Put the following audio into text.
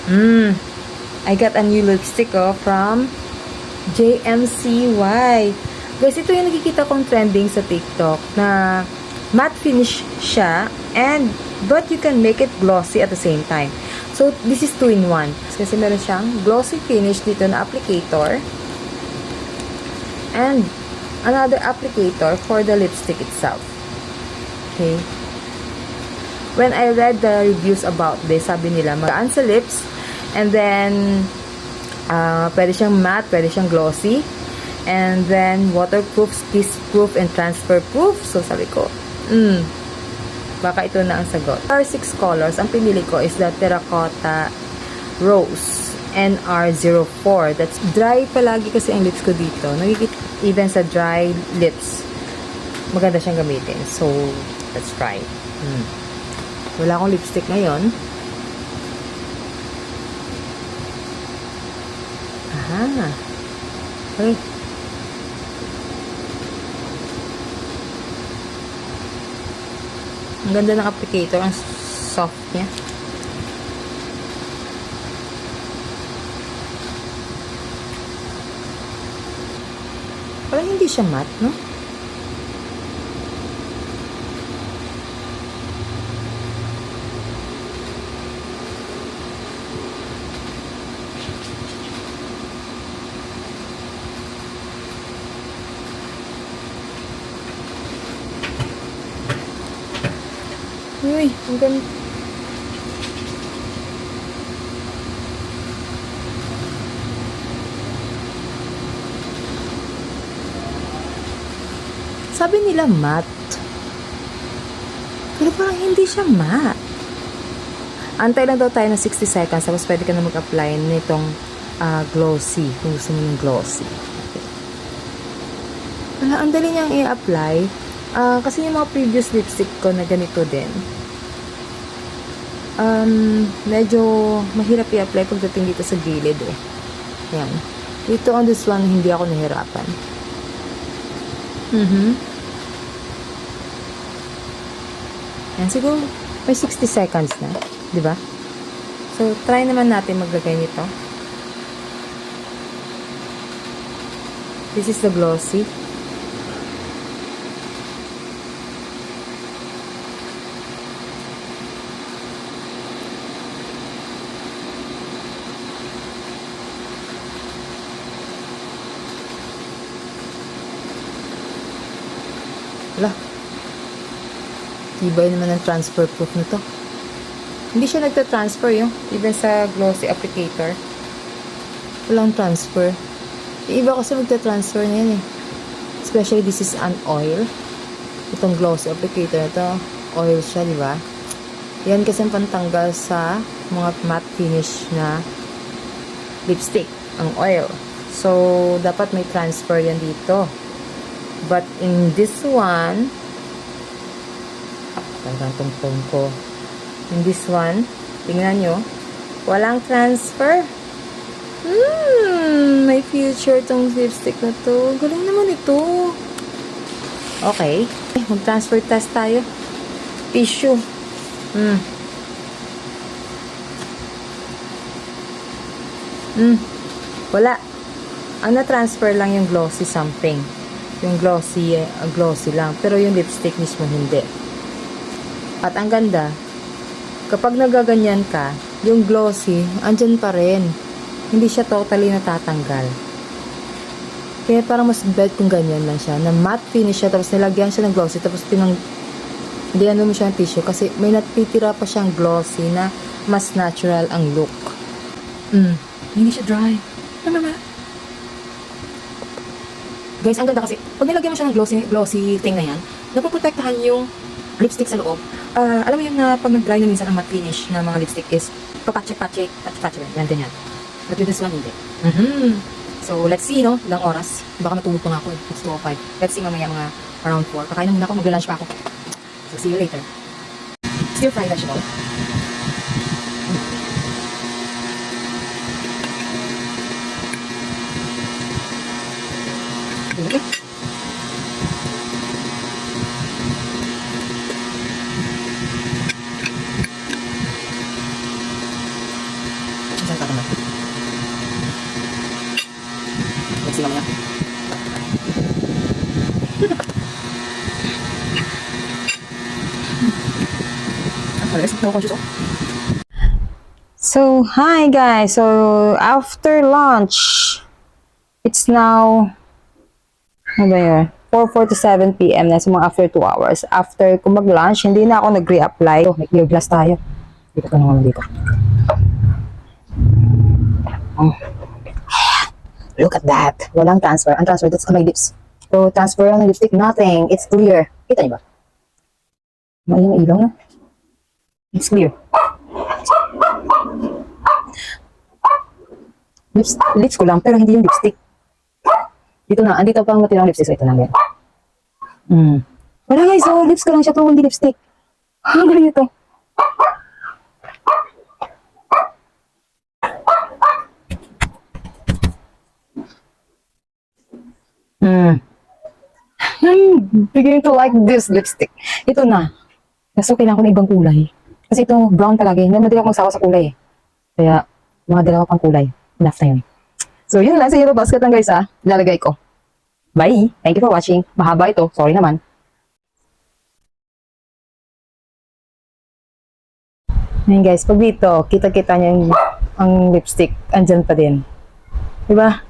I got a new lipstick from JMCY. Guys, ito yung nakikita kong trending sa TikTok na matte finish siya but you can make it glossy at the same time. So, this is 2-in-1. Kasi meron siyang glossy finish dito na applicator and another applicator for the lipstick itself. Okay. When I read the reviews about this, sabi nila magaan sa lips and then pwede siyang matte, pwede siyang glossy and then waterproof, kiss-proof, and transfer-proof. So, sabi ko, baka ito na ang sagot. There are 6 colors. Ang pinili ko is the Terracotta Rose NR04. That's dry palagi kasi ang lips ko dito. Nagigit even sa dry lips. Maganda siyang gamitin. So, let's try. Wala akong lipstick ngayon. Aha. Okay. Ang ganda ng applicator. Ang soft niya. Parang hindi siya matte, no? Uy, ang ganda. Sabi nila matte. Pero parang hindi siya matte. Antay lang daw tayo ng 60 seconds tapos pwede ka na mag-apply nitong glossy. Kung gusto mo ng glossy. Okay. Wala, ang dali niyang i-apply. Kasi yung mga previous lipstick ko na ganito din. Medyo mahirap i-apply pagdating dito sa gilid eh. Yan. Dito on this one, hindi ako nahirapan. Yan, siguro may 60 seconds na. Diba? So, try naman natin maglagay nito. This is the glossy. Wala. Tibay naman ang transfer proof nito. Hindi siya nagta-transfer yung even sa glossy applicator. Walang transfer. Yung iba kasi magta-transfer na yan eh. Especially this is an oil. Itong glossy applicator ito, oil siya, di ba? Yan kasi ang pantanggal sa mga matte finish na lipstick, ang oil. So, dapat may transfer yan dito. But in this one, talagang tungtong ko. In this one, tingnan nyo, walang transfer. May future tong lipstick na to. Galing naman ito. Okay. Mag-transfer test tayo. Tissue. Wala. Ang na-transfer lang yung glossy something. Yung glossy lang. Pero yung lipstick mismo hindi. At ang ganda, kapag nagaganyan ka, yung glossy, andyan pa rin. Hindi siya totally natatanggal. Kaya parang mas bet kung ganyan lang siya. Na matte finish siya, tapos nilagyan siya ng glossy, tapos diyan mo siya ng tissue. Kasi may natitira pa siyang glossy na mas natural ang look. Hindi siya dry. Guys, ang ganda kasi, pag nilagyan mo siya ng glossy thing na yan, napoprotektahan yung lipstick sa loob. Alam mo yung pag nag-dry na minsan ang matte finish na mga lipstick is papatchik-patchik, yan, ganyan. But with this one, hindi. So, let's see, no? Ilang oras. Baka matulog pa nga ako. It's 2:05. Let's see mamaya mga around 4. Kakain na muna ako, mag-lunch pa ako. So, see you later. Stir fry vegetable. Okay. Diyan tatanggap. Mixing mamaya. So, hi guys. So, after lunch, it's now, ano ba yun? 4:47 p.m. na, so mga after 2 hours. After ko mag-lunch, hindi na ako nag-reapply. So, may clear glass tayo. Dito ka naman dito. Oh. Look at that. Walang transfer. Ang transfer, that's on my lips. So, transfer on the lipstick, nothing. It's clear. Kita niyo ba? Mali yung ilaw na. It's clear. Lips ko lang, pero hindi yung lipstick. Dito na, andito pang matirang lipstick. So, ito na yan. Wala guys, so lips ko lang siya to, hindi lipstick. Ang galing ito. I'm beginning to like this lipstick. Ito na. Kaso kailangan ko ng ibang kulay. Kasi ito, brown palagi. Madali ako magsawa sa kulay eh. Kaya, mga dalawa pang kulay. Enough na yun. So, yun lang. Sa yellow basket lang guys ha. Ilalagay ko. Bye! Thank you for watching. Mahaba ito. Sorry naman. Ayan guys, pag dito, kita-kita niya yung ang lipstick. Andyan pa din. Diba?